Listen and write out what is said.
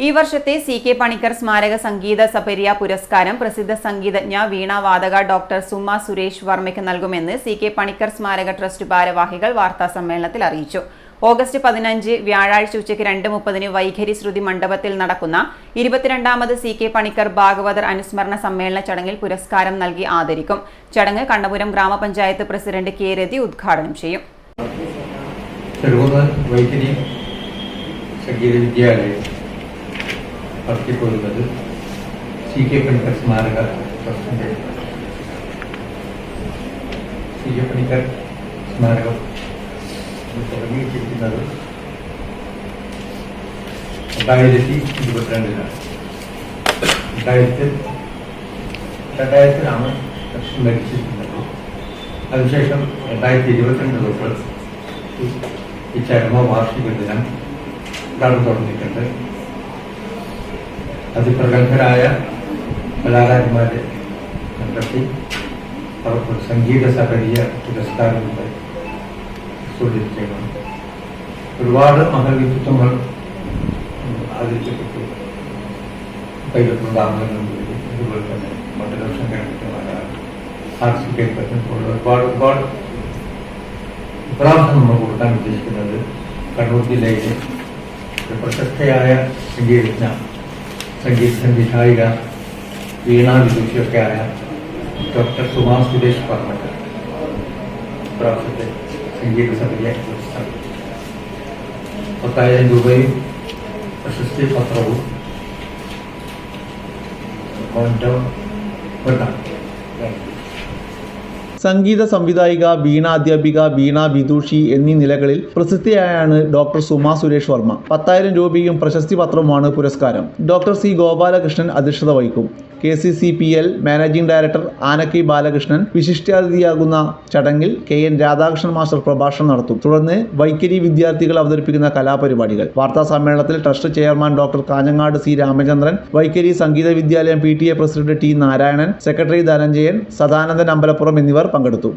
ഈ വർഷത്തെ സി.കെ. പണിക്കർ സ്മാരക സംഗീത സപര്യ പുരസ്കാരം പ്രസിദ്ധ സംഗീതജ്ഞ വീണാവാദക ഡോക്ടർ സുമ സുരേഷ് വർമ്മയ്ക്ക് നൽകുമെന്ന് സി.കെ. പണിക്കർ സ്മാരക ട്രസ്റ്റ് ഭാരവാഹികൾ വാർത്താസമ്മേളനത്തിൽ അറിയിച്ചു. ഓഗസ്റ്റ് 15 വ്യാഴാഴ്ച ഉച്ചയ്ക്ക് 2:30 വൈഖരി ശ്രുതി മണ്ഡപത്തിൽ നടക്കുന്ന 22ാമത് സി.കെ. പണിക്കർ ഭാഗവതർ അനുസ്മരണ സമ്മേളന ചടങ്ങിൽ പുരസ്കാരം നൽകി ആദരിക്കും. ചടങ്ങ് കണ്ണപുരം ഗ്രാമപഞ്ചായത്ത് പ്രസിഡന്റ് കെ. രതി ഉദ്ഘാടനം ചെയ്യും. നടത്തിപ്പോരുന്നത് സി.കെ. പണിക്കർ സ്മാരക ട്രസ്റ്റിൻ്റെ സി.കെ. പണിക്കർ സ്മാരകം തുടങ്ങിയിരിക്കുന്നത് 2022 രണ്ടായിരത്തിലാണ് ട്രസ്റ്റ് മരിച്ചിരിക്കുന്നത്. അതിനുശേഷം 2022 തൊട്ട് ഈ ചരമവാർഷിക ദിനം തുടങ്ങിയിട്ടുണ്ട്. അതിപ്രഗത്ഭരായ കലാകാരന്മാരെ കണ്ടെത്തി അവർക്ക് സംഗീത സപര്യ പുരസ്കാരങ്ങൾ സ്വീകരിക്കുകയാണ്. ഒരുപാട് മഹൽ വ്യക്തിത്വങ്ങൾ ആദരിക്കപ്പെട്ടു. കൈവത്തുണ്ടാകുന്നതുകൊണ്ട് അതുപോലെ തന്നെ മണ്ഡലക്ഷം കണക്കിന് ഒരുപാട് ഇപ്രാവശ്യം നമ്മൾ കൊടുക്കാൻ ഉദ്ദേശിക്കുന്നത് കണ്ണൂർ ജില്ലയിലെ പ്രശസ്തയായ സംഗീത സംവിധായിക വീണ വിദുഷിയൊക്കെ ആയ ഡോക്ടർ സുമ സുരേഷ് വർമ്മയ്ക്ക് പ്രാവശ്യത്തെ സംഗീത സപര്യ പുരസ്കാരം 10,000 രൂപയും പ്രശസ്തി പത്രവും സംഗീത സംവിധായിക, വീണ അധ്യാപിക, വീണ വിദുഷി എന്നീ നിലകളിൽ പ്രസിദ്ധിയായാണ് ഡോക്ടർ സുമ സുരേഷ് വർമ്മ. 10,000 രൂപയും പ്രശസ്തി പത്രവുമാണ് പുരസ്കാരം. ഡോക്ടർ സി ഗോപാലകൃഷ്ണൻ അധ്യക്ഷത വഹിക്കും. KCCPL മാനേജിംഗ് ഡയറക്ടർ ആനക്കി ബാലകൃഷ്ണൻ വിശിഷ്ടാതിഥിയാകുന്ന ചടങ്ങിൽ KN രാധാകൃഷ്ണൻ മാസ്റ്റർ പ്രഭാഷണം നടത്തും. തുടർന്ന് വൈഖരി വിദ്യാർത്ഥികൾ അവതരിപ്പിക്കുന്ന കലാപരിപാടികൾ. വാർത്താ സമ്മേളനത്തിൽ trust chairman doctor Kanhangad C Ramachandran, Vaikhari Sangeetha Vidyalayam PTA president T Narayanan, secretary Dhananjayan, Sadanandan Ambalappuram എന്നിവർ പങ്കെടുത്തു.